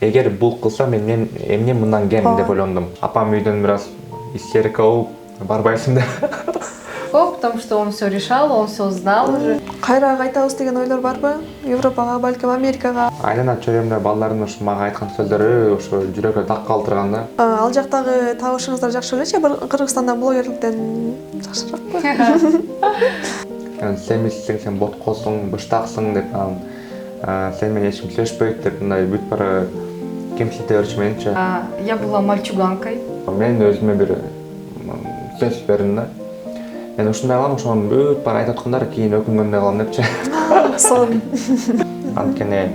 эгер бул кылсам мен эмне мындан кем деп ойлондум. Апам үйдөн бир аз истерика болуп барбайсың деп. Потому что он все решал, он все знал уже. Кайра кайтабыз деген ойлор барбы? Европага, балким Америкага? Айлана чөйрөмдө балдардын ушу мага айткан сөздөрү ушу жүрөккө так калтырган да. Ал жактагы табышыңыздар жакшы белечи? Кыргызстандан блогерликтен жакшыракпы? Сен эмессиң, сен боткосуң, быштаксың деп сен менен эч ким сүйлөшпөйт деп мындай бүт бара кемсите берчү менчи. Я была мальчуганкой. Мен өзүмө бир сөз бердим да. Мен ушундай кылам, ошону бүт бара айтып аткандар кийин өкүнгөндөй кылам депчи. Сон. Анткени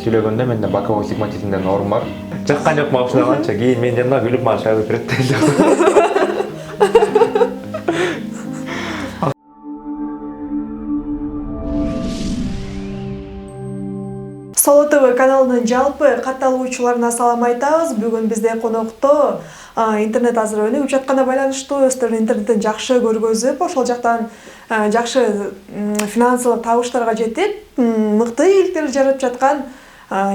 сүйлөгөндө менде боковой сигматизм деген оорум бар. Жаккан жок мага ушундай кылганчы, кийин менин жанымда күлүп мага чай куюп берет. Соло ТВ каналынын жалпы катталуучуларына салам айтабыз. Бүгүн бизде конокто интернет азыр өнүгүп жатканына байланыштуу өздөрүнүн интернеттен жакшы көргөзүп, ошол жактан жакшы финансылык табыштарга жетип, мыкты ийгиликтер жаратып жаткан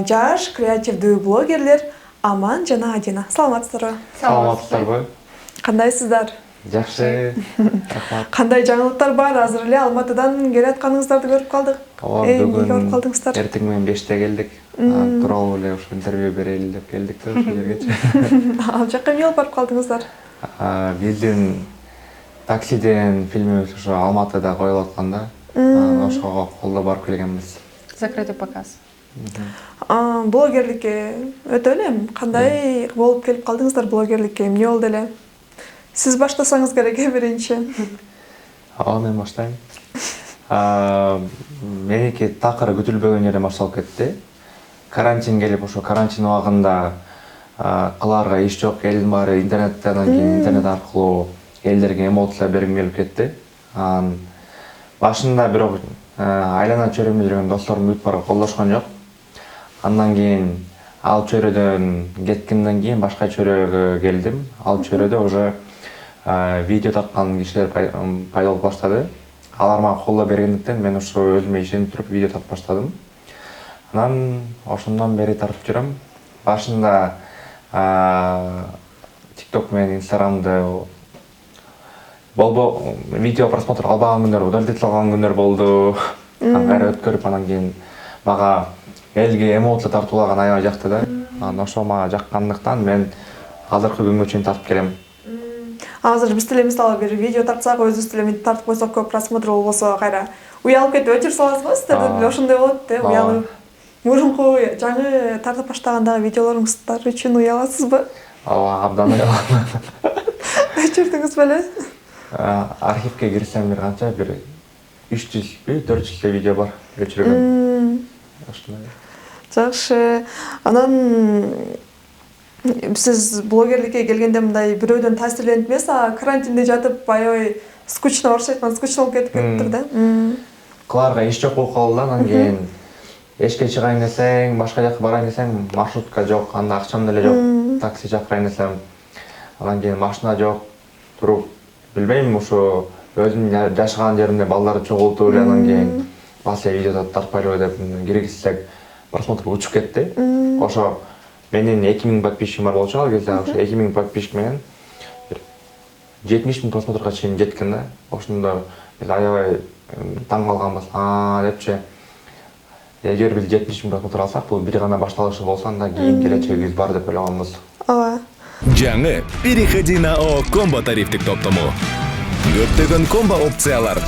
жаш креативдүү блогерлер Аман жана Адина. Саламатсыздарбы? Саламатсыздарбы? Кандайсыздар? Жакшы. Кандай жаңылыктар бар? Азыр эле Алматыдан келатканыңыздарды көрүп калдык. Эмнеге барып калдыңыздар? Эртең менен 5те келдик. Тууралуу эле ушу интервью берели деп келдик да ушул жерге. Ал жакка эмне алып барып калдыңыздар? Биздин таксиден фильмибиз ушу Алматыда коюлуп аткан да. Ошого колдоп барып келгенбиз. Закрытый показ. Блогерликке өтө эле кандай болуп келип калдыңыздар блогерликке? Эмне болду эле? Сиз баштасаңыз керек биринчи. Мен баштайм. Меники такыр күтүлбөгөн жерден башталып кетти. Карантин келип, ошо карантин убагында кылаарга иш жок, элдин баары интернеттен, анан кийин интернет аркылуу элдерге эмоция бергим келип кетти. Башында бирок айлана чөйрөмдө жүргөн досторум бүт бара колдошкон жок. Андан кийин ал чөйрөдөн кеткенден кийин башка чөйрөгө келдим. Ал чөйрөдө уже видео тарткан кишилер пайда болуп баштады. Алар мага колдоп бергендиктен мен ушу өзүмө ишенип туруп видео тартып баштадым. Анан ошондон бери тартып жүрөм. Башында TikTok менен Instagram'ды видео просмотр албаган күндөр, удалить алган күндөр болду. Кайра өткөрүп, анан кийин мага элге эмоция тартуулаган аябай жакты да. Анан ошо мага жаккандыктан мен азыркы күнгө чейин тартып келем. Азыр биз деле мисалы бир видео тартсак, өзүбүз деле тартып койсок, көп просмотр болбосо кайра уялып кетип өчүрүп саласызбы? Сиздерде деле ошондой болот да, уялып. Мурунку жаңы тартып баштагандагы видеолоруңуздар үчүн уяласызбы? Ооба, абдан уялам. Өчүрдүңүз беле? Архивке кирсем бир канча, бир 300-400 видео бар өчүргөн. Ошондой. Жакшы. Анан сиз блогерликке келгенде мындай бирөөдөн таасирленип эмес, карантинде жатып аябай скучно, орусча айтканда скучно болуп кетиптир да. Кылаарга иш жок болуп калды, анан кийин эшикке чыгайын десең, башка жака барайын десең, маршрутка жок, анда акчам деле жок. Такси чакырайын десем, анан кийин машина жок. Туруп, билбейм, ушу өзүм жашаган жеримде балдарды чогултуп эле анан кийин басия видео тартпайлыбы деп киргизсек, просмотр учуп кетти. Ошо менин 2000 подписчигим бар болчу ал кезде, ошо 2000 подписчик менен 70 000 просмотрга чейин жеткен да. Ошондо биз аябай таң калганбыз. Депчи, эгер биз 70 000 просмотр алсак, бул бир гана башталышы болсо, анда кийин келечегибиз бар деп ойлогонбуз. Ооба. Жаңы переходи на ООО Комбо тарифтик топтому. Көптөгөн комбо опциялар.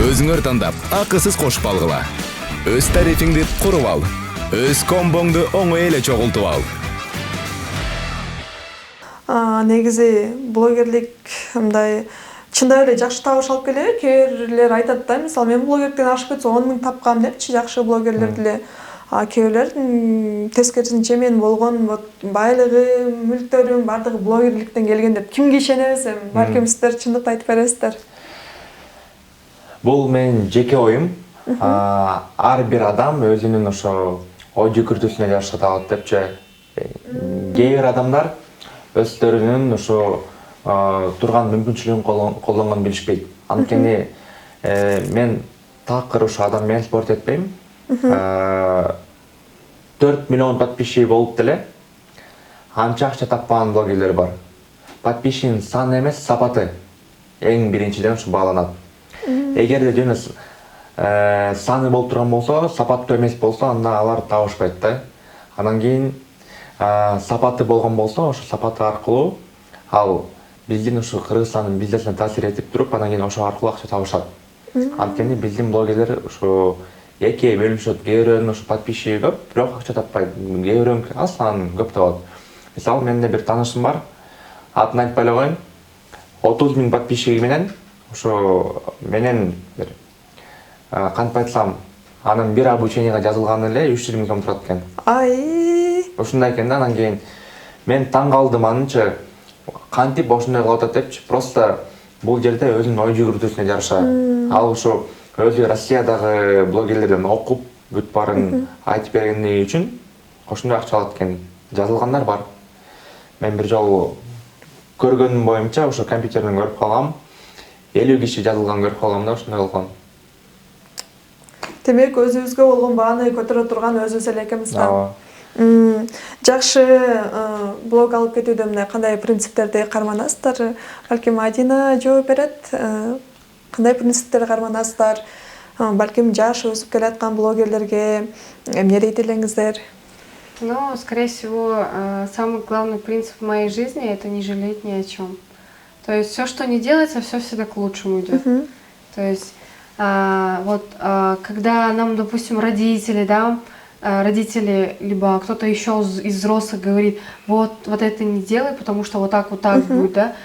Өзүңөр тандап, акысыз кошуп алгыла. Өз тарифиңди куруп ал. Өз комбоңду оңой эле чогултуп ал. Негизи блогерлик мындай чындап эле жакшы табыш алып келеби? Кээ бирлер айтат да, мисалы мен блогерликтен ашып кетсе 10 000 тапкам депчи, жакшы блогерлер деле. Кээ бирлер тескерисинче мен болгон байлыгы, мүлктөрүм бардыгы блогерликтен келген деп кимге ишенебиз эми? Балким сиздер чындыкты айтып бересиздер. Бул менин жеке оюм. Ар бир адам өзүнүн ошо ой жүгүртүүсүнө жараша табат депчи. Кээ бир адамдар өздөрүнүн ошо турган мүмкүнчүлүгүн колдонгонун билишпейт. Анткени мен такыр ошо адам менен спорт этпейм. 4 миллион подписчиги болуп деле анча акча таппаган блогерлер бар. Подписчигинин саны эмес, сапаты эң биринчиден ушу бааланат. Эгерде жөн саны болуп турган болсо, сапаттуу эмес болсо, анда алар табышпайт да. Анан кийин сапаты болгон болсо, ошо сапаты аркылуу ал биздин ушу Кыргызстандын бизнесине таасир этип туруп, анан кийин ошо аркылуу акча табышат. Анткени биздин блогерлер ушу экиге бөлүнүшөт, кээ бирөөнүн ушу подписчиги көп, бирок акча таппайт. Кээ бирөөнүн аз анан көп табат. Мисалы, менде бир таанышым бар, атын айтпай эле коеюн. 30 000 подписчиги менен ошо менен бир кантип айтсам, анын бир обученияга жазылганы эле 300 000 сом турат экен. Ай. Ушундай экен да, анан кийин мен таң калдым анча кантип ошондой кылып атат депчи. Просто бул жерде өзүнүн ой жүгүртүүсүнө жараша. Ал ошо өзү Россиядагы блогерлерден окуп, бүт баарын айтып бергендиги үчүн ошондой акча алат экен. Жазылгандар бар. Мен бир жолу көргөнүм боюнча ошо компьютерден көрүп калгам. 50 киши жазылган көрүп калгам да, ошондой кылган. Демек өзүбүзгө болгон бааны көтөрө турган өзүбүз эле экенбиз да. Ооба. Жакшы блог алып кетүүдө мындай кандай принциптерди карманасыздар? Балким Адина жооп берет. Кандай принциптерди карманасыздар? Балким жаш өсүп келаткан блогерлерге эмне дейт элеңиздер? Ну, скорее всего, самый главный принцип в моей жизни — это не жалеть ни о чем. То есть все, что не делается, все всегда к лучшему идет. То есть когда нам, допустим, родители, да, родители, либо кто-то еще из взрослых говорит, вот это не делай, потому что вот так будет, да.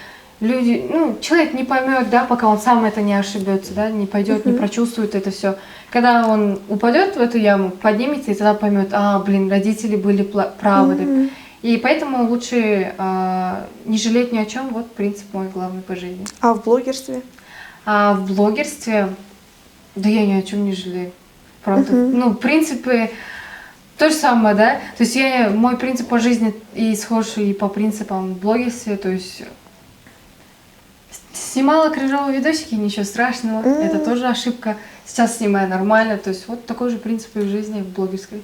Люди, человек не поймет, да, пока он сам это не ошибется, да, не пойдет, не прочувствует это все. Когда он упадет в эту яму, поднимется и тогда поймет, родители были правы. Да. И поэтому лучше не жалеть ни о чем. Вот принцип мой главный по жизни. А в блогерстве? А в блогерстве, да я ни о чем не жалею. Правда. В принципе, то же самое, да. То есть мой принцип по жизни и схож и по принципам в блогерстве. То есть снимала кринжовые видосики, ничего страшного. Это тоже ошибка. Сейчас снимаю нормально. То есть вот такой же принцип и в жизни, и в блогерской.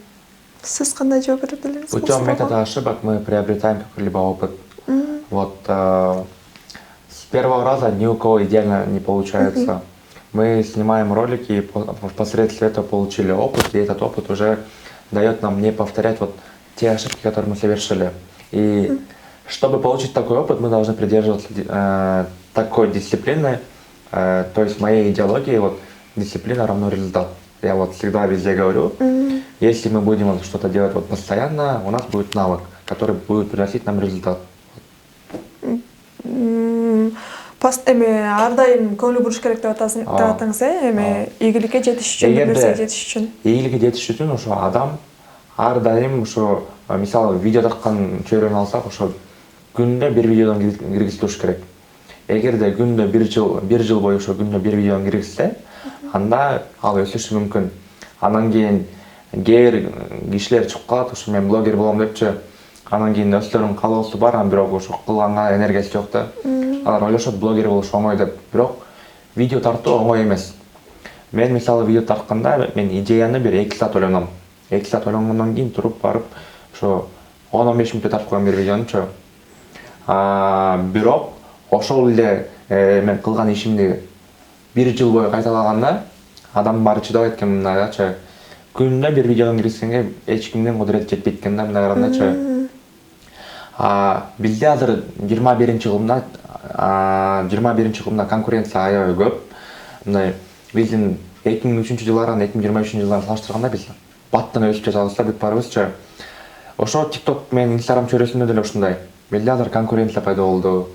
Сиз кандай жооп бере элеңиз? Путем метода ошибок мы приобретаем какой-либо опыт. Вот с первого раза ни у кого идеально не получается. Мы снимаем ролики и впоследствии этого получили опыт, и этот опыт уже дает нам не повторять вот те ошибки, которые мы совершили. И чтобы получить такой опыт, мы должны придерживаться такой дисциплины, то есть моей идеологии, вот дисциплина равно результат. Я вот всегда везде говорю, если мы будем что-то делать вот постоянно, у нас будет навык, который будет приносить нам результат. Ар дайым көңүл буруш керек деп атасыңыз, ийгиликке жетиш үчүн, нерсе жетиш үчүн. Ийгиликке жетиш үчүн ошо адам ар дайым ошо мисалы видео тарткан чөйрөнү алсак, ошо күндө бир видеодон киргизип туруш керек. Эгерде күндө бир жыл бою ошо күндө бир видеодон киргизсе, анда ал өсүшү мүмкүн. Анан кийин кээ бир кишилер чыгып калат, ошо мен блогер болом депчи. Анан кийин өздөрүнүн каалоосу бар, анан бирок ошо кылганга энергиясы жок да. Алар ойлошот блогер болуш оңой деп, бирок видео тартуу оңой эмес. Мен мисалы видео тартканда мен идеяны бир 2 саат ойлоном. 2 саат ойлонгондон кийин туруп барып ошо 10-15 мүнөттө тартып коем бир видеонучу. Бирок ошол эле мен кылган ишимди 1 жыл бою кайталаганда адам баары чыдабайт экен мындайчы. Күндө бир видеодон киргизгенге эч кимдин кудурети жетпейт экен да, мындай карагандачы. Бизде азыр 21-кылымда конкуренция аябай көп. Мындай биздин 2003-жылдардан 2023-жылдарын салыштырганда биз баттан өсүп жатабыз да, бүт баарыбызчы. Ошо TikTok менен Instagram чөйрөсүндө деле ушундай. Бизде азыр конкуренция пайда болду.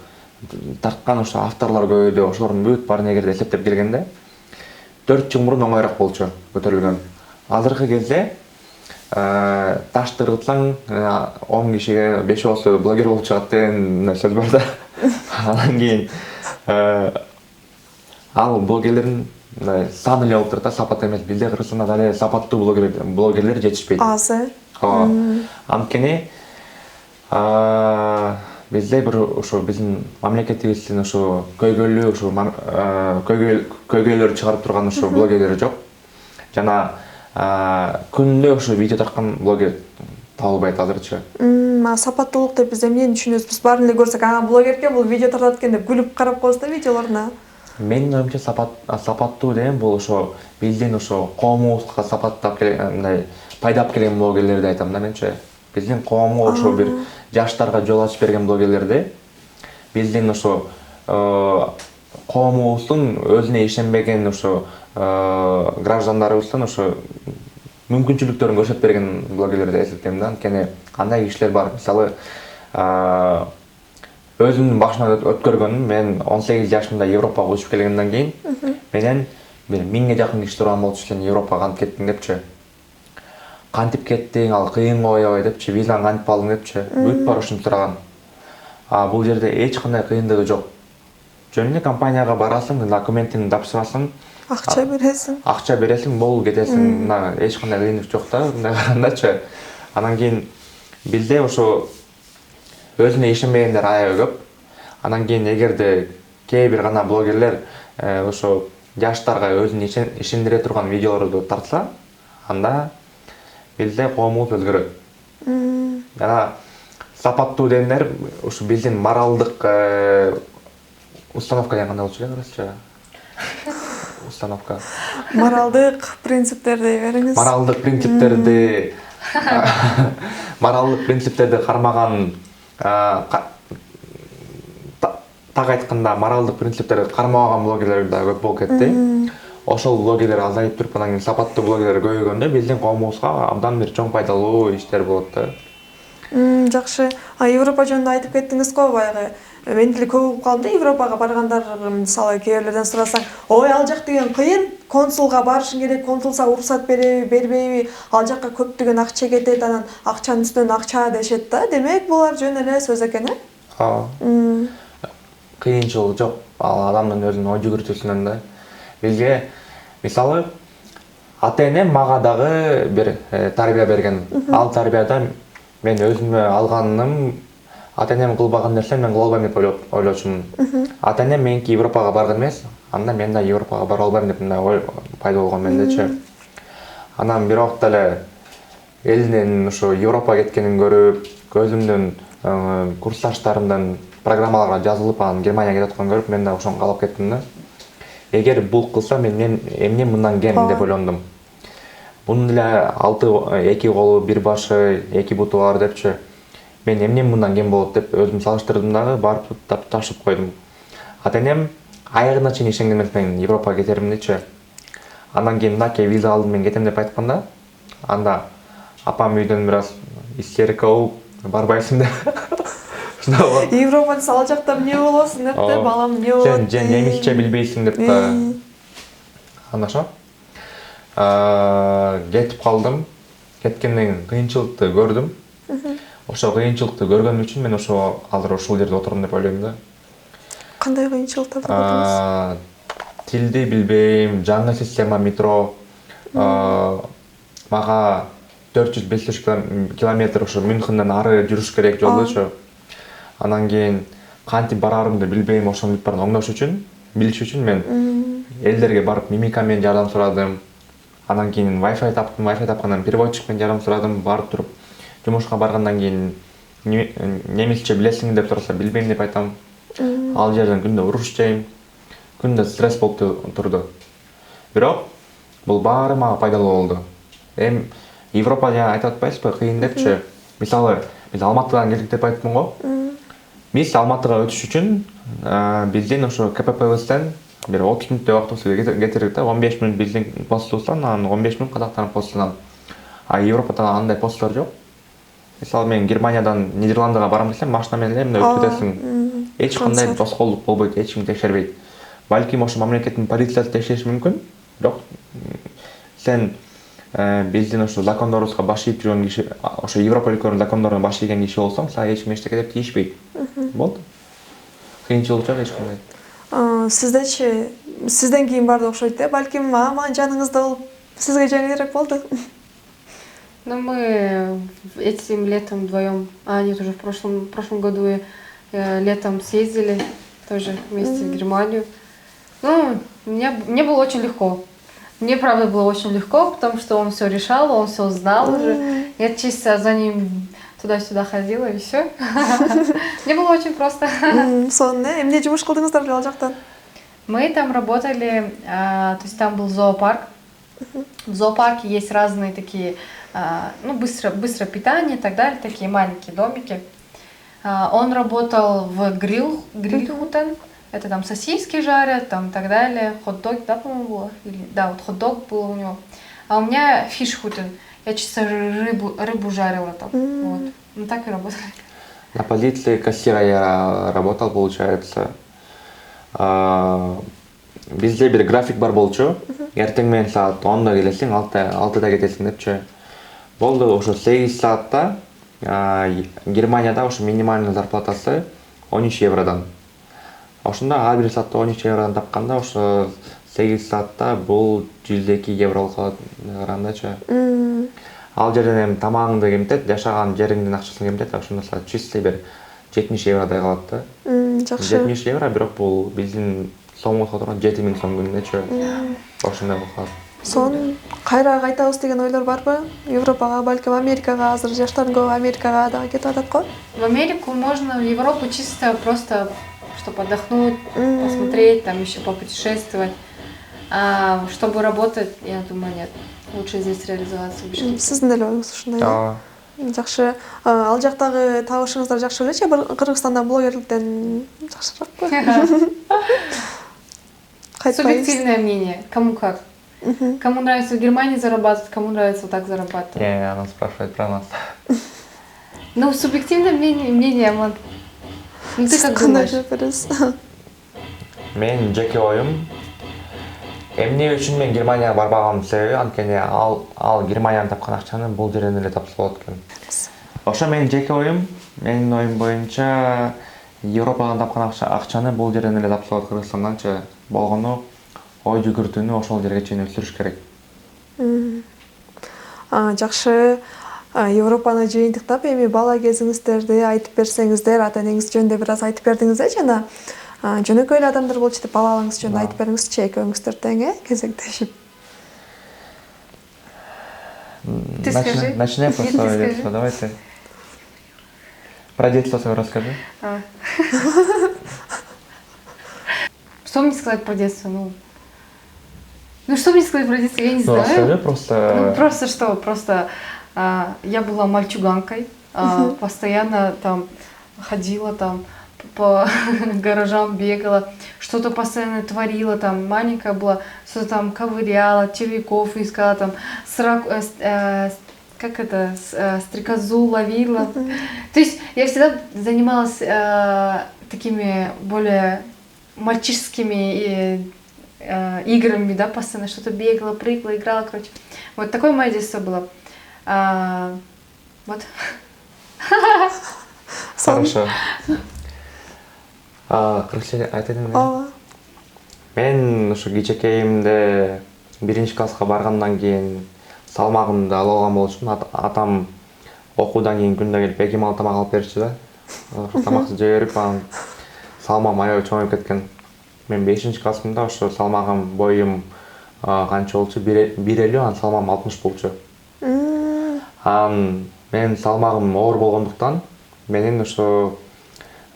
Тарткан ошо авторлор көбөйдү. Ошолордун бүт баарын эгерде эсептеп келгенде 4 жыл мурун оңоюраак болчу көтөрүлгөн. Азыркы кезде ташты ыргытсаң 10 кишиге 5 болсо блогер болуп чыгат деген сөз бар да. Анан кийин ал блогерлердин саны эле болуп турат да, сапат эмес. Бизде Кыргызстанда дале сапаттуу блогерлер жетишпейт. Аз. Ооба. Анткени бизде бир ошо биздин мамлекетибиздин ошо көйгөйлүү ошо көйгөйлөр чыгарып турган ошо блогерлер жок. Жана күндө ошо видео тарткан блогер табылбайт азырчы. Сапаттуулук деп биз эмнени түшүнөбүз? Биз баарын эле көрсөк, блогер экен, бул видео тартат экен деп күлүп карап коебуз да видеолоруна. Менин оюмча сапаттуу деген бул ошо биздин ошо коомубузга сапаттап мындай пайдап келген блогерлерди айтам да менчи. Биздин коомго ошо бир жаштарга жол ачып берген блогерлерди, биздин ошо коомубуздун өзүнө ишенбеген ошо граждандарыбыздын ошо мүмкүнчүлүктөрүн көрсөтүп берген блогерлерди эсептейм да. Анткени кандай кишилер бар, мисалы өзүмдүн башымдан өткөргөнүм, мен 18 жашымда Европага көчүп келгенден кийин менен бир 1000ге жакын киши турган болчу, сен Европага кантип кеттиң депчи. Кантип кеттиң, ал кыйынбы аябай депчи, визаны кантип алдың депчи. Бүт баары ушинтип сураган. Бул жерде эч кандай кыйындыгы жок. Жөн эле компанияга барасың, документиңди тапшырасың, Акча бересиң, болуп кетесиң. Мына эч кандай кыйындык жок да, мындай карагандачы. Анан кийин бизде ошо өзүнө ишенбегендер аябай көп. Анан кийин эгерде кээ бир гана блогерлер ошо жаштарга өзүн ишендире турган видеолорду тартса, анда бизде коомубуз өзгөрөт. Жана сапаттуу дегендер ушу биздин моралдык установка деген кандай болчу эле карасчы? Установка. Моралдык принциптерди дей бериңиз. Моралдык принциптерди кармаган, так айтканда моралдык принциптерди кармабаган блогерлер да көп болуп кетти. Ошол блогерлер азайып туруп, анан кийин сапаттуу блогерлер көбөйгөндө биздин коомубузга абдан бир чоң пайдалуу иштер болот да. Жакшы. Европа жөнүндө айтып кеттиңиз го баягы. Мен деле көп угуп калдым да, Европага баргандар, мисалы кээ бирлерден сурасаң, ой, ал жак деген кыйын, консулга барышың керек, консулса уруксат береби, бербейби, ал жакка көптөгөн акча кетет, анан акчанын үстүнөн акча дешет да. Демек, булар жөн эле сөз экен, Кыйынчылык жок, ал адамдын өзүнүн ой жүгүртүүсүнөн да. Бизге мисалы ата-энем мага дагы бир тарбия берген. Ал тарбияда мен өзүмө алганым, ата-энем кылбаган нерсе мен кыла албайм деп ойлочумун. Ата-энем меники Европага барган эмес, анда мен да Европага бара албайм деп мындай ой пайда болгон мендечи. Анан бир убакта эле элдин ошо Европага кеткенин көрүп, көзүмдүн курсташтарымдын программаларга жазылып, анан Германияга кетип атканын көрүп, мен да ошону каалап кеттим да. Эгер бул кылса, мен эмне мындан кем деп ойлондум. Бунун эле 2 колу, 1 башы, 2 буту бар депчи. Мен эмне мындан кем болот деп өзүм салыштырдым дагы, барып ташып койдум. Ата-энем аягына чейин ишенген эмес мен Европага кетеримин дечи. Андан кийин мынакей виза алдым, мен кетем деп айтканда, анда апам үйдөн бир аз истерика болуп, барбайсың деп. Европада ал жакта эмне болосуң деп, балам эмне болот? Сен немисче билбейсиң деп да. Анда ошо. Кетип калдым. Кеткенден кийин кыйынчылыкты көрдүм. Ошо кыйынчылыкты көргөнүм үчүн мен ошо азыр ушул жерде отурдум деп ойлойм да. Кандай кыйынчылыктарды көрдүңүз? Тилди билбейм, жаңы система метро. Мага 400-500 километр ошо Мюнхенден ары жүрүш керек жолдочу. Анан кийин кантип барарымды билбейм, ошону бүт баарын оңдош үчүн, билиш үчүн мен элдерге барып мимика менен жардам сурадым. Анан кийин Wi-Fi таптым, Wi-Fi тапкандан переводчик менен жардам сурадым, барып туруп жумушка баргандан кийин немисче билесиңби деп сураса, билбейм деп айтам. Ал жерден күндө уруш жейм, күндө стресс болуп турду. Бирок бул баары мага пайдалуу болду. Европа жана айтып атпайсызбы, кыйын депчи. Мисалы, биз Алматыдан келдик деп айттым го. Биз Алматыга өтүш үчүн биздин ошо КППбызден бир 30 мүнөттөй убактыбызды кетирдик да, 15 мүнөт биздин постубуздан, анан 15 мүнөт Казакстандын постунан. Европада андай посттор жок. Мисалы, мен Германиядан Нидерландыга барам десем, машина менен эле мындай өтүп кетесиң. Эч кандай тоскоолдук болбойт, эч ким текшербейт. Балким ошо мамлекеттин полициясы текшериши мүмкүн, бирок сен биздин ошо закондорубузга баш ийип жүргөн киши, ошо Европа өлкөлөрүнүн закондоруна баш ийген киши болсоң, сага эч ким эчтеке деп тийишпейт. Болду. Кыйынчылык жок эч кандай. Сиздечи, сизден кийин барды окшойт да, балким аман жаныңызда болуп, сизге жеңилирээк болду. Ну, мы этим летом вдвоем, нет, уже в прошлом году летом съездили тоже вместе в Германию. Ну, мне было очень легко. Мне, правда, было очень легко, потому что он все решал, он все знал уже. Я чисто за ним туда-сюда ходила и все. Мне было очень просто. Сонун, эмне жумуш кылдыңыздар ал жактан? Мы там работали, то есть там был зоопарк. В зоопарке есть разные такие, ну, быстрое питание и так далее, такие маленькие домики. Он работал в гриль-хутен. Это там сосиски жарят, там и так далее. Хот-дог, да, по-моему, было? Да, вот хот-дог был у него. А у меня фиш-хутен. Я чисто рыбу жарила там. Вот. Ну так и работали. На позиции кассира я работал, получается. Бизде бир график бар болчу. Эртең менен саат 10-да келесиң, 6-да кетесиң депчи. Болду ошо 8 саатта Германияда ошо минимальный зарплатасы 13 евродан. Ошондо ар бир саатта 13 евродан тапканда ошо 8 саатта бул 102 евро калат карандачы. Ал жерден эми тамагыңды кемтет, жашаган жериңдин акчасын кемтет, ошондо чисто бир 70 евродай калат да. Жакшы. 70 евро, бирок бул биздин сомго которгон 7000 сом күнүнөчү. Ошондой болуп калат. Сон кайра кайтабыз деген ойлор барбы? Европага, балким Америкага, азыр жаштардын көбү Америкага дагы кетип атат го. В Америку можно, в Европу чисто просто, чтобы отдохнуть, посмотреть, там еще попутешествовать. А чтобы работать, я думаю, нет. Лучше здесь реализоваться в Бишкеке. Сиздин деле оюңуз ушундай. Жакшы. Ал жактагы табышыңыздар жакшы белечи? Кыргызстандан блогерликтен жакшыраакпы? Субъективное мнение. Кому как. Кому нравится в Германии зарабатывать, кому нравится вот так зарабатывать. Не, она спрашивает про нас. Ну, субъективное мнение, вот. Ну, ты как думаешь? Мен жеке оюм, эмне үчүн мен Германияга барбаганымдын себеби анткени ал Германиядан тапкан акчаны бул жерден эле тапса болот экен. Ошо менин жеке оюм, менин оюм боюнча Европадан тапкан акчаны бул жерден эле тапса болот Кыргызстанданчы. Болгону ой жүгүртүүнү ошол жерге чейин өстүрүш керек. Жакшы. Европаны жыйынтыктап эми бала кезиңиздерди айтып берсеңиздер, ата энеңиз жөнүндө бир аз айтып бердиңиз жана жөнөкөй эле адамдар болчу деп балаларыңыз жөнүндө айтып бериңизчи, экөөңүздөр тең, кезектешип. Ты скажи. Начинай просто детство, давайте. Про детство свое расскажи. Что мне сказать про детство? Ну что мне сказать про детство, я не знаю. Расскажи просто. Ну просто что, просто я была мальчуганкой, постоянно там ходила там по гаражам, бегала, что-то постоянно творила, там маленькая была, что-то там ковыряла, червяков искала, там стрекозу ловила. То есть я всегда занималась такими более мальчишескими играми, да, постоянно что-то бегала, прыгала, играла, короче. Вот такое мое детство было. Вот. Хорошо. Кыргызча айтайын эле. Мен ушу кичекейимде 1-класска баргандан кийин салмагымды ала алган болчумун. Атам окуудан кийин күндө келип 2 мал тамак алып берчү да. Ошо тамакты жей берип, анан салмагым аябай чоңоюп кеткен. Мен 5-классымда ошо салмагым, боюм канча болчу? 1,50, анан салмагым 60 болчу. Менин салмагым оор болгондуктан менин ошо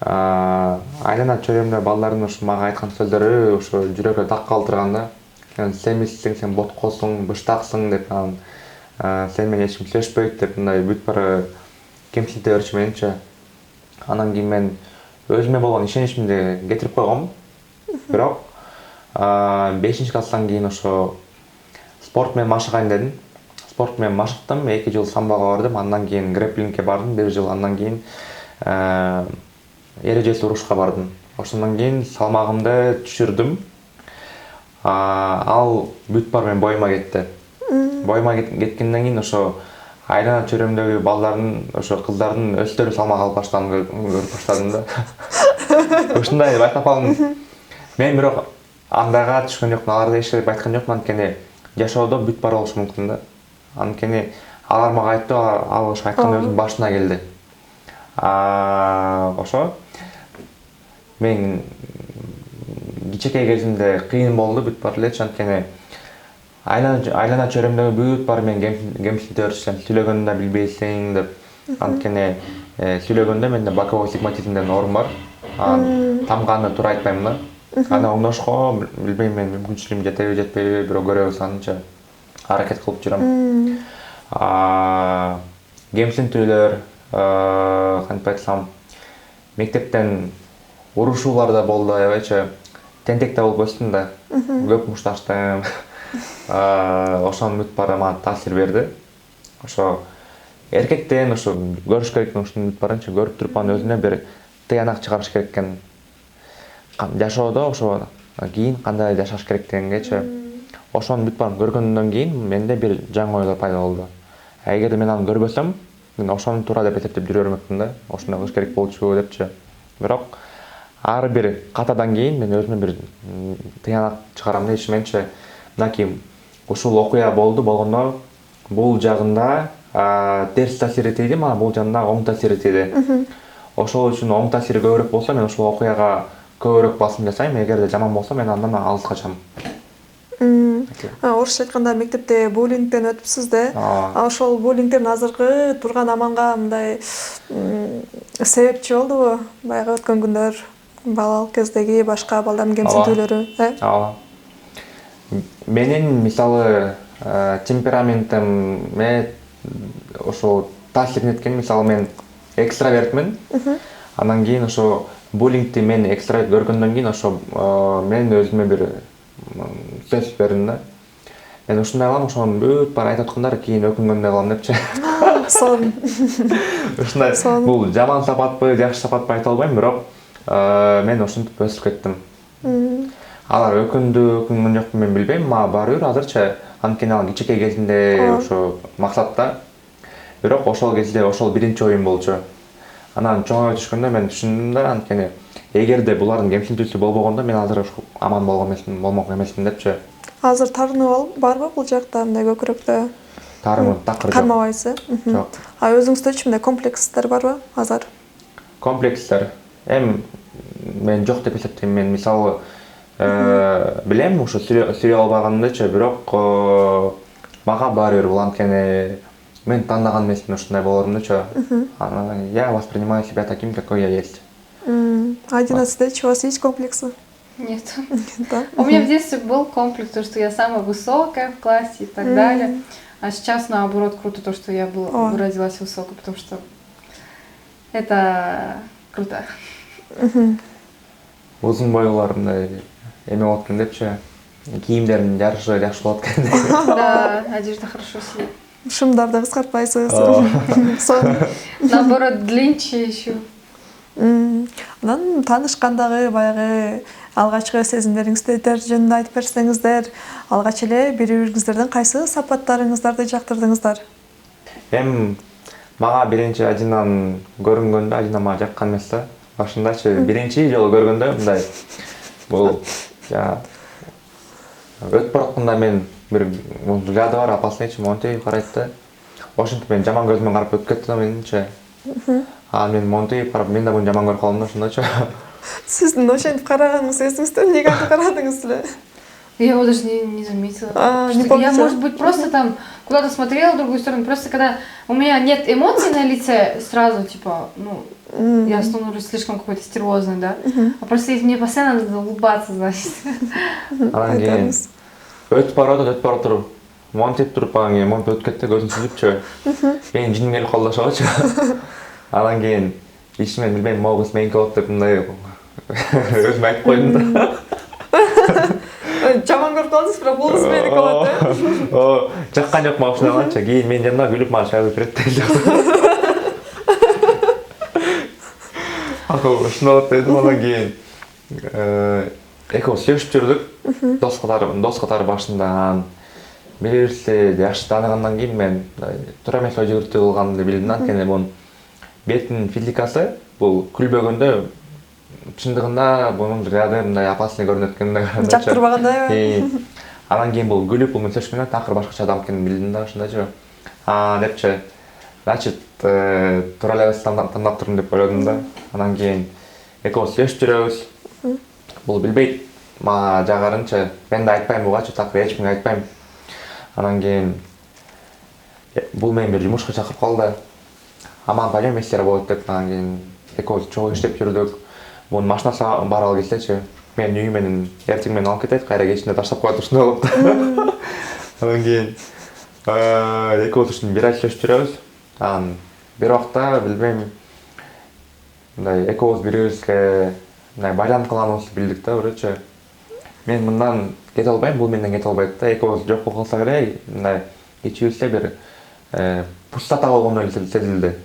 айлана чөйрөмдө балдардын ошо мага айткан сөздөрү ошо жүрөккө так калтырган да. Сен эмессиң, сен боткосуң, быштаксың деп, анан сен менен эч ким сүйлөшпөйт деп, мындай бүт бара кемсинте берчү менимче. Анан кийин мен өзүмө болгон ишеничимди кетирип койгом. Бирок 5-класстан кийин ошо спорт менен машыгайын дедим. Спорт менен машыктым, 2 жыл самбоға бардым, андан кийин грэпплингке бардым 1 жыл, андан кийин эрежеси урушка бардым. Ошондон кийин салмагымды түшүрдүм. Ал бүт бар менен боюма кетти. Боюма кеткенден кийин ошо айлана чөйрөмдөгү балдардын, ошо кыздардын өздөрү салмак алып баштаганын көрүп баштадым да. Ушундай байкап алдым. Мен бирок андайга түшкөн жокмун, аларга эч айткан жокмун, анткени жашоодо бүт бар болушу мүмкүн да. Анткени алар мага айтты, ал ошо айткан өзүнүн башына келди. Ошо мен кичекей кезимде кыйын болду бүт бар элечи, анткени айлана чөйрөмдөгү бүт баары мен кемсинте беришем. Сүйлөгөндө да билбейсиң деп. Анткени сүйлөгөндө менде боковой сигматизм деген оорум бар. Тамганы туура айтпайм да. Аны оңдошко билбейм мен мүмкүнчүлүгүм жетеби жетпейби, бирок көрөбүз анча аракет кылып жүрөм. Кемсинтүүлөр, кантип айтсам, мектептен урушуулар да болду, аябайча тентек да болуп өстүм да. Көп мушташтым. Ошонун бүт баары мага таасир берди. Ошо эркектен ошо көрүш керек ушунун бүт баарынча көрүп туруп анын өзүнө бир тыянак чыгарыш керек экен. Жашоодо ошо кийин кандай жашаш керек дегенгечи. Ошонун бүт баарын көргөндөн кийин менде бир жаңы ойлор пайда болду. Эгерде мен аны көрбөсөм, мен ошону туура деп эсептеп жүрө бермекмин да. Ошондой кылыш керек болчу депчи. Бирок ар бир катадан кийин мен өзүмө бир тыянак чыгарам дешменчи. Мынакей ушул окуя болгондо бул жагында терс таасир этти, мага бул жагында оң таасир этти. Ошол үчүн оң таасири көбүрөөк болсо мен ушул окуяга көбүрөөк басым жасайм. Эгерде жаман болсо мен андан алыс качам. Орусча айтканда мектепте буллингден өтүпсүз да. Ошол буллингден азыркы турган аманга мындай себепчи болдубу? Баягы өткөн күндөр балалык кездеги башка балдардын кемсинтүүлөрү, Ооба. Менин мисалы темпераментиме ошо таасир эткен, мисалы мен экстравертмин. Андан кийин ошо буллингти мен экстраверт көргөндөн кийин ошо мен өзүмө бир сөз бердим да. Мен ушундай кылам, ошонун бүт баары айтып аткандар кийин өкүнгөндөй кылам депчи. Сон. Ушундай бул жаман сапатпы, жакшы сапатпы айта албайм, бирок мен ошентип өсүп кеттим. Алар өкүнгөн жокпу мен билбейм, мага баары бир азырча, анткени ал кичинекей кезинде ошо максатта. Бирок ошол кезде ошол биринчи оюм болчу. Анан чоңоюп түшкөндө мен түшүндүм да, анткени эгерде булардын кемсинтүүсү болбогондо мен азыр аман болмок эмесмин депчи. Азыр тарынып барбы бул жакта, мындай көкүрөктө? Тарынып такыр жок. Кармабайсыз? Жок. Өзүңүздө мындай комплекстер барбы азыр? Комплекстер мен жок деп эсептейм. Мен мисалы билем ушу сүйлөй албаганымдычы, бирок мага баары бир бул, анткени мен тандаган эмесмин ушундай болорумдучу. Я воспринимаю себя таким, какой я есть. Адина, у вас есть комплексы? Нет. Да. У меня в детстве был комплекс, то, что я самая высокая в классе и так далее. А сейчас, наоборот, круто то, что я родилась высокой, потому что это круто. Узун бойлуулар мындай эме болот экен депчи. Кийимдердин жарышы жакшы болот экен. Да, одежда хорошо сидит. Шымдарды кыскартпайсыз. Наоборот, длиннее еще. Анан таанышкандагы баягы алгачкы сезимдериңизди жөнүндө айтып берсеңиздер, алгач эле бири-бириңиздердин кайсы сапаттарыңыздарды жактырдыңыздар? Мага биринчи Адинаны көрүнгөндө, Адина мага жаккан эмес да. Башындачы биринчи жолу көргөндө мындай бул өтүп баратканда мен бир взгляды бар, опаснычы монтип карайт да. Ошентип мен жаман көз менен карап өтүп кетти да менимче. Мен монтип карап, мен да муну жаман көрүп калдым да, ошондойчу. Сиздин ошентип караганыңыз эсиңизде, эмнеге антип карадыңыз эле? Я его даже не заметила. Не помните? Я, может быть, просто там куда-то смотрела в другую сторону. Просто когда у меня нет эмоций на лице, сразу, типа, я становлюсь слишком какой-то стервозной, да. А просто если мне постоянно надо улыбаться, значит. Анан кийин өтүп баратыр. Монтип туруп анан кийин монтип өтүп кетти, көзүм сүзүпчү. Менин жиним келип калды ошогочу. Анан кийин ичимен билбейм, могу кыз меники болот деп мындай өзүм айтып койдум да. Жаман көрүп калдыңыз, бирок бул кыз меники болот, жаккан жок мага ушундай кылганчы. Кийин менин жанымда күлүп мага чай куюп берет дейт. Ушундай болот дедим, анан кийин экөөбүз сүйлөшүп жүрдүк. Дос катары башында. Бири-бирибизди жакшы тааныгандан кийин мен туура эмес ой жүгүртүү кылганымды билдим, анткени бунун бетинин физикасы бул күлбөгөндө чындыгында бунун взгляды мындай опасный көрүнөт экен. Жактырбагандай. Анан кийин бул күлүп бул менен сөйлөшкөндө такыр башкача адам экенин билдим да, ошондойчу. Депчи, значит, туура эле тандап турдум деп ойлодум да. Анан кийин экөөбүз сүйлөшүп жүрөбүз. Бул билбейт, мага жагарынчы. Мен да айтпайм бугачы, такыр эч кимге айтпайм. Анан кейін бул мени бир жумушка чакырып калды. Аман пойдем вместе работать деп, анан кейін экөөбүз чогуу иштеп жүрдүк. Бунун машинасы бар алып келсечи, мен үйү менен эртең менен алып кетет, кайра кечинде таштап коет ушундай болупту. Анан кейін экөөбүз ушуну бир ай иштешип жүрөбүз. Анан бир убакта билбейм, мындай экөөбүз бири-бирибизге мындай байланып калганыбызды билдик да, үрөчү. Мен мындан кете албайм, бул менден кете албайт да. Экөөбүз жок болуп калсак эле, мындай ичибизде бир пустота болгондой эле сезилди.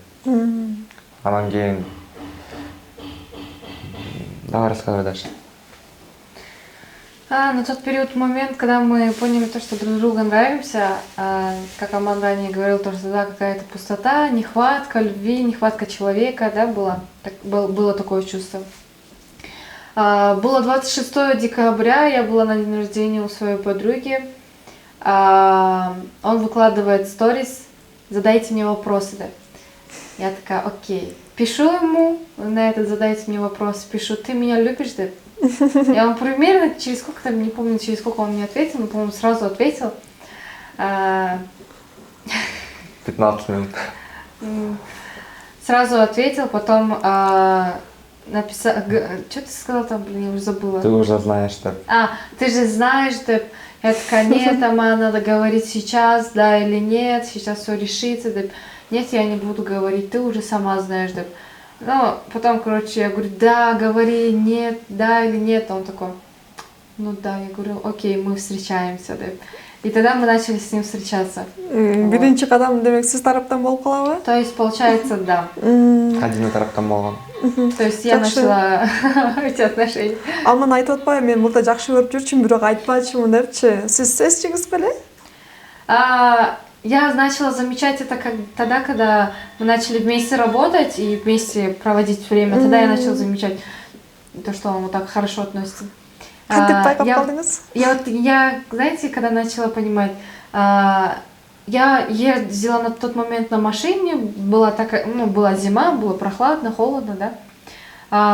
Анан кейін давай рассказывай дальше. На тот момент, когда мы поняли то, что друг другу нравимся, как Аман ранее говорил, то, что да, какая-то пустота, нехватка любви, нехватка человека, да, было такое чувство. Было 26 декабря, я была на день рождения у своей подруги. Он выкладывает сторис, задайте мне вопросы, да. Я такая, окей. Пишу ему на этот, задайте мне вопрос, пишу, ты меня любишь, да? Я вам примерно через сколько там, не помню, через сколько он мне ответил, но, по-моему, сразу ответил. 15 минут. Сразу ответил, потом написал, что ты сказала там, блин, я уже забыла. Ты уже знаешь, да. Ты же знаешь, да. Я такая, нет, Ама, надо говорить сейчас, да или нет, сейчас все решится, да. Нет, я не буду говорить, ты уже сама знаешь, да. Ну, потом, короче, я говорю, да, говори, нет, да или нет. Он такой, ну да, я говорю, окей, мы встречаемся, да. И тогда мы начали с ним встречаться. Биринчи кадам, демек, сиз тараптан болуп калабы? То есть, получается, да. Один тараптан болгон. То есть, я начала эти отношения. Аман айтып атпайбы, мен мурда жакшы көрүп жүрчүмүн, бирок айтпачымын депчи. Сиз сезчүңүз беле? Я начала замечать это тогда, когда мы начали вместе работать и вместе проводить время. Тогда я начала замечать то, что он вот так хорошо относится. Я, знаете, когда начала понимать, я ездила на тот момент на машине, была зима, было прохладно, холодно, да.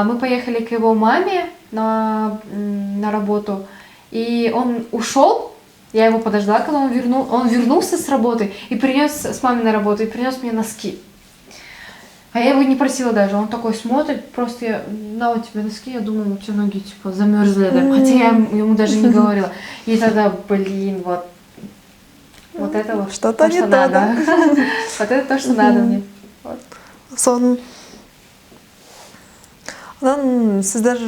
Мы поехали к его маме на работу, и он ушел. Я его подождала, когда он вернулся с работы и принес с маминой работы и принес мне носки. А я его не просила даже. Он такой смотрит, просто я, на, у тебя носки, я думаю, у тебя ноги типа замерзли, да? Хотя я ему даже не говорила. И тогда, блин, вот это вот что-то не то, надо. Да? Вот это то, что надо мне. Анан сиздер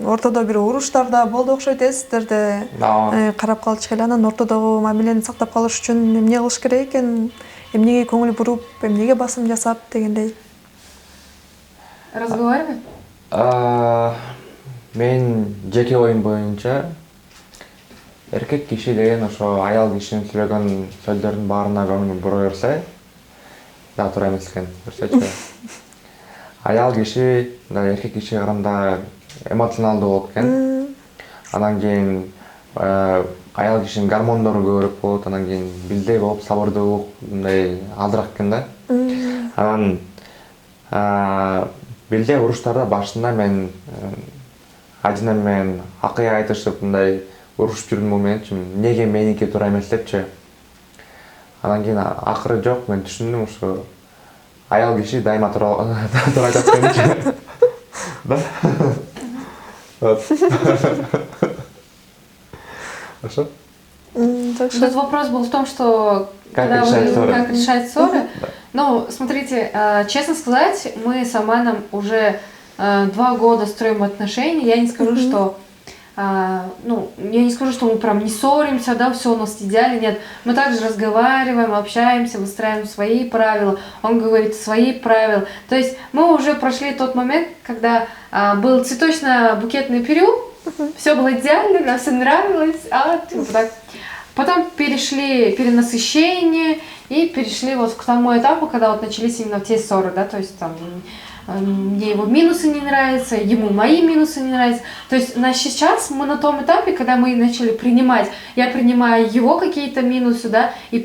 ортодо бир уруштар да болду окшойт, сиздерде карап калчу эле. Анан ортодогу мамилени сактап калыш үчүн эмне кылыш керек экен? Эмнеге көңүл буруп, эмнеге басым жасап дегендей. Разговаривай. Мен жеке оюм боюнча эркек киши деген ошо аял кишинин сүйлөгөн сөздөрдүн баарына көңүл бура берсе, да туура эмес экен, көрсөчү. Аял киши эркек кишиге караганда эмоционалдуу болот экен. Анан кийин аял кишинин гормондору көбүрөөк болот, анан кийин бизде болуп сабырдуулук мындай азыраак экен да. Анан бизде уруштарда башында мен ажынам менен акыя айтышып мындай урушуп жүрдүм бул мен үчүн. Эмнеге меники туура эмес депчи. Анан кийин акыры жок, мен түшүндүм ушу аял киши дайыма туура айтат экен. Да? Хорошо? Тут вопрос был в том, что как решать ссоры. Ну, смотрите, честно сказать, мы с Аманом уже 2 года строим отношения. Я не скажу, что я не скажу, что мы прям не ссоримся, да, все у нас идеально, нет. Мы также разговариваем, общаемся, выстраиваем свои правила, он говорит свои правила. То есть мы уже прошли тот момент, когда был цветочно-букетный период, все было идеально, нам все нравилось, так. Потом перенасыщение и перешли вот к тому этапу, когда вот начались именно те ссоры, да, то есть там мне его минусы не нравятся, ему мои минусы не нравятся. То есть сейчас мы на том этапе, когда мы начали принимать, я принимаю его какие-то минусы, да, и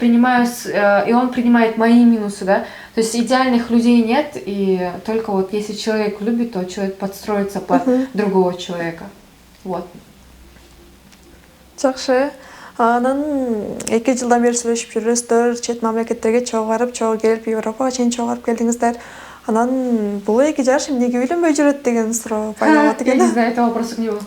он принимает мои минусы, да. То есть идеальных людей нет, и только вот если человек любит, то человек подстроится под другого человека. Вот. Жакшы. Анан 2 жылдан бери сүйлөшүп жүрөсүздөр, чет мамлекеттерге чогуу барып, чогуу келип, Европага чейин чогуу барып келдиңиздер. Анан бул эки жаш эмнеге үйлөнбөй жүрөт деген суроо пайда болот Я не экен. знаю, это вопрос к нему.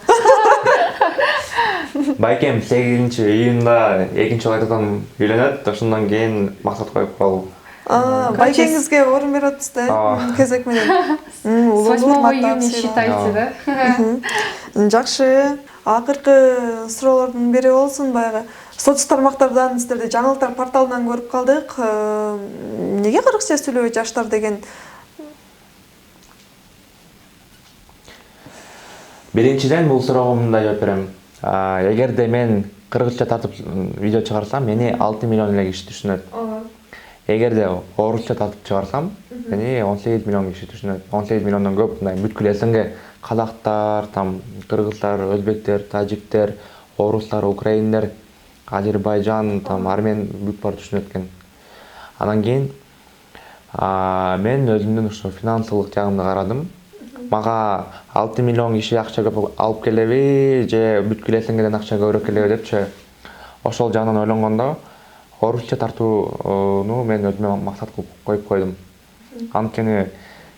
Байкем 8-июнда экинчи жолу айтадан үйлөнөт, ошондон кийин максат коюп калуу. Байкеңизге орун берип атасыз да, кезек менен. С 8 июня Улуу считайте, да? Жакшы. Акыркы суроолордун бири болсун, баягы соц тармактардан сиздерди жаңылыктар порталынан көрүп калдык. Эмнеге кыргызча сүйлөбөйт жаштар деген? Биринчиден бул суроого мындай жооп берем. Эгерде мен кыргызча тартып видео чыгарсам, мени 6 миллион эле киши түшүнөт. Эгерде орусча тартып чыгарсам, мени 18 миллион киши түшүнөт. 18 миллиондон көп, мындай бүткүл СНГ казактар, там кыргыздар, өзбектер, тажиктер, орустар, украиндер, Азербайжан, там армен бүт бар түшүнөт экен. Анан кийин мен өзүмдүн ушу финансылык жагымды карадым. Мага 6 миллион киши акча көп алып келеби, же бүткүл СНГден акча көбүрөөк келеби депчи. Ошол жагынан ойлонгондо орусча тартууну мен өзүмө максат кылып коюп койдум. Анткени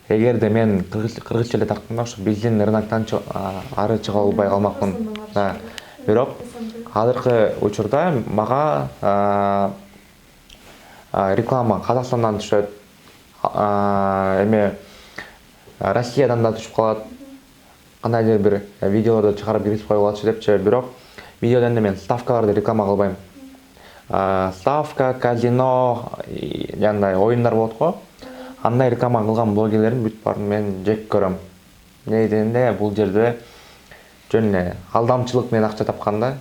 эгерде мен кыргызча эле тартканда ошо биздин рыноктон ары чыга албай калмакмын. Бирок азыркы учурда мага реклама Казакстандан түшөт, эме Россиядан да түшүп калат. Кандайдыр бир видеолорду чыгарып киргизип коюп алчу депчи. Бирок видеодон мен ставкаларды реклама кылбайм. Ставка, казино, жандай оюндар болот го. Андай реклама кылган блогерлердин бүт баарын мен жек көрөм. Эмне дегенде бул жерде жөн эле алдамчылык менен акча тапканда,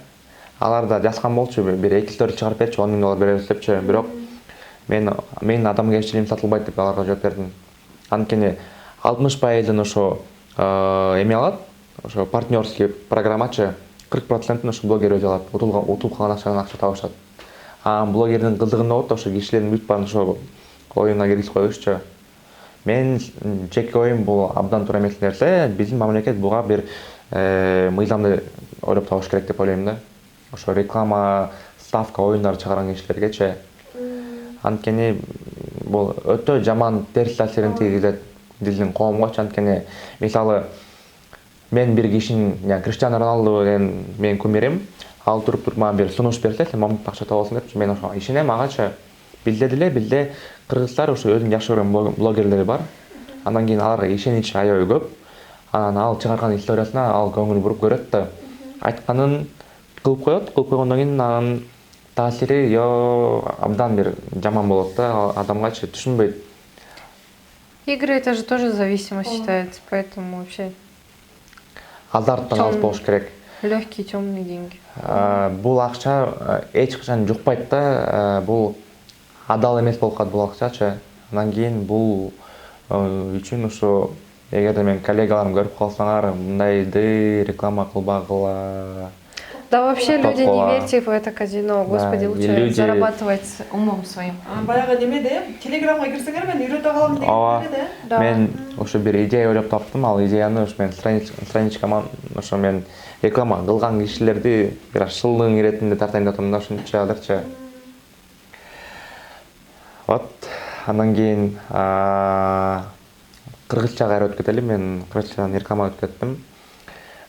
алар да жазган болчу, бир 2-4 чыгарып берчи, 10 000 доллар беребиз депчи. Бирок менин адамгерчилигим сатылбайт деп аларга жооп бердим. Анткени 60% ошо эме алат, ошо партнерский программачы 40% ошо блогер өзү алат. Утулуп калган акчадан акча табышат. Блогердин кызыгында болот ошо кишилердин бүт баарын ошо оюнга киргизип коюшчу. Мен жеке оюм бул абдан туура эмес нерсе. Биздин мамлекет буга бир мыйзамды ойлоп табыш керек деп ойлойм да. Ошо реклама, ставка оюндар чыгарган кишилергечи. Анткени бул өтө жаман терс таасирин тийгизет биздин коомго. Анткени мисалы мен бир кишинин, Криштиану Роналду деген менин кумирим, ал туруп мага бир сунуш берсе, сен момунтип акча табасың депчи. Мен ошо ишенем агачы. Бизде кыргыздар ошо өзүн жакшы көргөн блогерлери бар. Андан кийин аларга ишенич аябай көп. Анан ал чыгарган историясына ал көңүл буруп көрөт да, айтканын кылып коет. Кылып койгондон кийин анын таасири абдан бир жаман болот да, адамгачы түшүнбөйт. Игры это же тоже зависимость считается, поэтому вообще Азарттан алыс болуш керек. легкие темные деньги. Бул акча эч качан жукпайт да, бул адал эмес болуп калат бул акчачы. Андан кийин бул үчүн ошо эгерде мен коллегаларым көрүп калсаңар, мындайды реклама кылбагыла. Да вообще люди не верьте в это казино, господи, лучше зарабатывать умом своим. Баягы немеде, Телеграмга кирсеңер мен үйрөтө калам деген да. Мен ошо бир идея ойлоп таптым, ал идеяны ошо мен страничкама ошо мен реклама кылган кишилерди бир шылдың иретинде тартайын деп атам да, ушунча азырчы. Вот, андан кийин кыргызчага кайра өтүп кетели. Мен кыргызчадан реклама өтүп кеттим.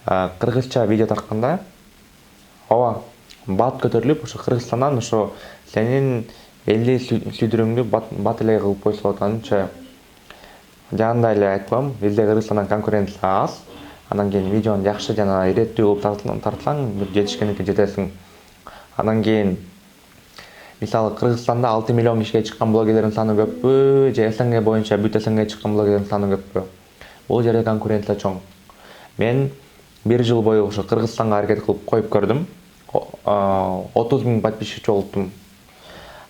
Кыргызча видео тартканда бат көтөрүлүп, ошо Кыргызстандан ошо сенин 50 сүйдүрүңдү бат эле кылып койсо анча. Жагында эле айткам, бизде Кыргызстандан конкуренция аз. Андан кийин видеону жакшы жана иреттүү кылып тартсаң, жетишкенге жетесиң. Андан кийин мисалы Кыргызстанда 6 миллион кишиге чыккан блогерлердин саны көппү, же СНГ боюнча бүт СНГ чыккан блогерлердин саны көппү? Бул жерде конкуренция чоң. Мен 1 жыл бою ошо Кыргызстанга аракет кылып коюп көрдүм. 30 000 подписчик болуптум.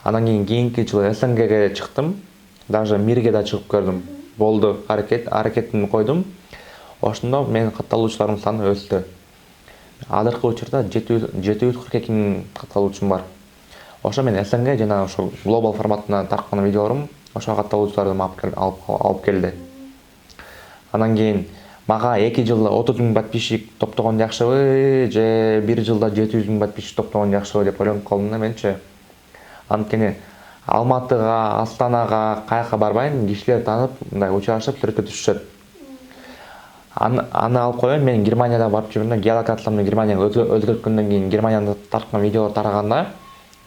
Андан кийинки жылы СНГге чыктым. Даже мирге да чыгып көрдүм. Болду, аракетин койдум. Ошондо менин катталуучулардын саны өстү. Азыркы учурда 742 000 катталуучум бар. Ошо мен СНГ жана ошо глобал форматына тарткан видеолорум ошо катталуучуларды алып келди. Андан кийин мага 2 жылда 30 000 подписчик топтогон жакшыбы же 1 жылда 700 000 подписчик топтогон жакшыбы деп ойлонуп калдым да менчи. Анткени Алматыга, Астанага каяка барбайын, кишилер таанып, мындай учурашып сүрөткө түшүшөт. Аны алып коеюн, мен Германияда барып жүргөндө, геолокациямды Германияга өзгөрткөндөн кийин Германияда тарткан видеолор тараганда,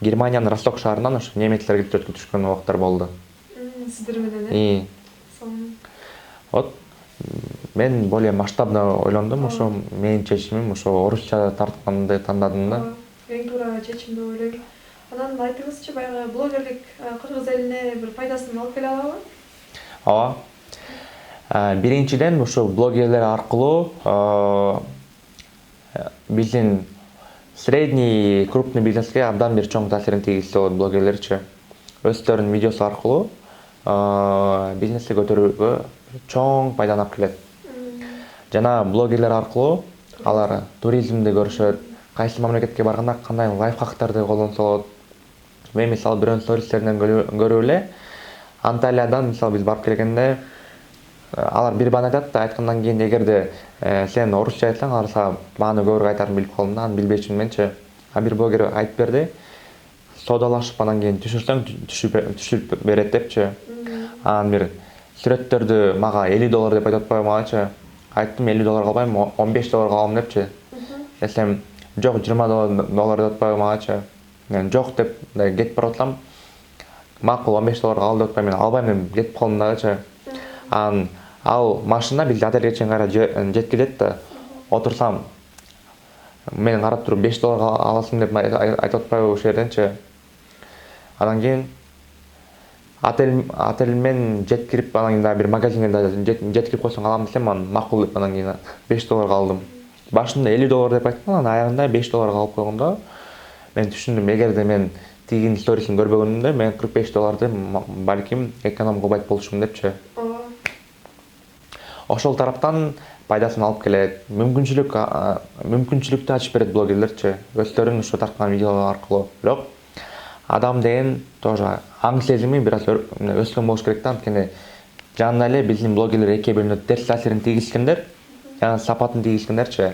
Германиянын Росток шаарынан ушу немецлер келип сүрөткө түшкөн убактар болду. Сиздер менен Вот мен более масштабно ойлондум, ошо менин чечимим, ошо орусча тартканды тандадым да. Эң туура чечим деп ойлойм. Анан айтыңызчы, баягы блогерлик кыргыз элине бир пайдасын алып келе алабы? Ооба. Биринчиден ушу блогерлер аркылуу биздин средний, крупный бизнеске абдан бир чоң таасирин тийгизсе болот блогерлерчи. Өздөрүнүн видеосу аркылуу бизнести көтөрүүгө чоң пайданы алып келет. Жана блогерлер аркылуу алар туризмди көрүшөт, кайсы мамлекетке барганда кандай лайфхактарды колдонсо болот. Мен мисалы бирөөнүн стористеринен көрүп эле Анталиядан мисалы биз барып келгенде алар бир бааны айтат да, айткандан кийин эгерде сен орусча айтсаң, алар сага бааны көбүрөөк айтарын билип калдым да, аны билбечүмүн менчи. Бир блогер айтып берди, соодалашып анан кийин түшүрсөң түшүрүп берет депчи. Анан бир сүрөттөрдү мага $50 деп айтып атпайбы магачы. Айттым $50 албайм, $15 алам депчи. Десем, жок $20 деп атпайбы магачы. Мен жок деп кетип барып атсам, макул $15 ал деп атпайм, мен албайм деп кетип калдым дагычы. Анан ал машина бизди отельге чейин кайра жеткизет да. Отурсам, мен карап туруп $5 аласың деп айтып атпайбы ошол жерденчи. Анан кийин отель мен жеткирип, анан кийин дагы бир магазинге да жеткирип койсоң алам десем, анан макул деп анан кийин $5 алдым. Башында $50 деп айттым, анан аягында $5 алып койгондо мен түшүндүм, эгерде мен тигинин сторисин көрбөгөнүмдө мен $45 балким эконом кылбайт болушумун депчи. Ошол тараптан пайдасын алып келет. Мүмкүнчүлүктү ачып берет блогерлерчи, өздөрүнүн ушу тарткан видеолор аркылуу. Бирок адам деген тоже аң сезими бир аз өскөн болуш керек да, анткени жанында эле биздин блогерлер экиге бөлүнөт. Терс таасирин тийгизгендер жана сапатын тийгизгендерчи.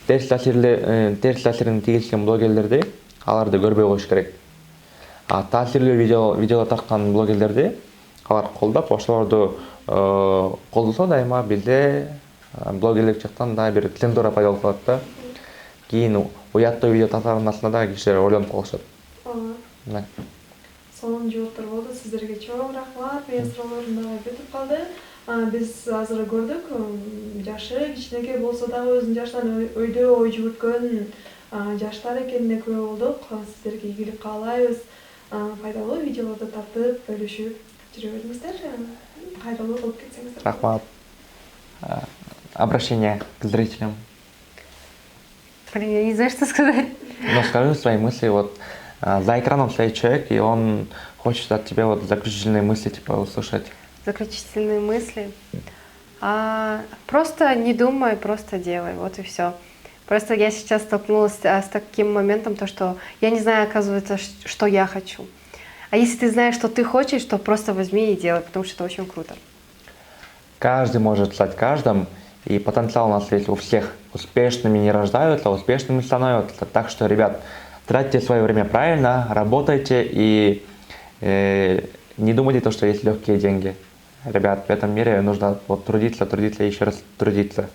Терс таасирин тийгизген блогерлерди аларды көрбөй коюш керек. Таасирлүү видеолор тарткан блогерлерди алар колдоп, ошолорду колдосо дайыма бизде блогерлик жактан да бир цензура пайда болуп калат да. Кийин уяттуу видео тарткандасында да кишилер ойлонуп калышат. Сонун жооптор болду. Сиздерге чоң рахмат. Менин суроолорум дагы бүтүп калды. Биз азыр көрдүк, жашы кичинекей болсо дагы өзүнүн жашынан өйдө ой жүгүрткөн жаштар экенине күбө болдук. Сиздерге ийгилик каалайбыз. Пайдалуу видеолорду тартып, бөлүшүп жүрө бериңиздер. Кайрылуу кылып кетсеңиздер. Рахмат. Обращение к зрителям. Блин, я не знаю, что сказать. Ну, скажи свои мысли. Вот за экраном стоит человек, и он хочет от тебя вот заключительные мысли типа услышать. Заключительные мысли. Просто не думай, просто делай. Вот и все. Просто я сейчас столкнулась с таким моментом, то что я не знаю, оказывается, что я хочу. А если ты знаешь, что ты хочешь, то просто возьми и делай, потому что это очень круто. Каждый может стать каждым, и потенциал у нас есть у всех. Успешными не рождаются, успешными становятся. Так что, ребят, тратьте свое время правильно, работайте и не думайте то, что есть легкие деньги. Ребят, в этом мире нужно вот трудиться и еще раз трудиться.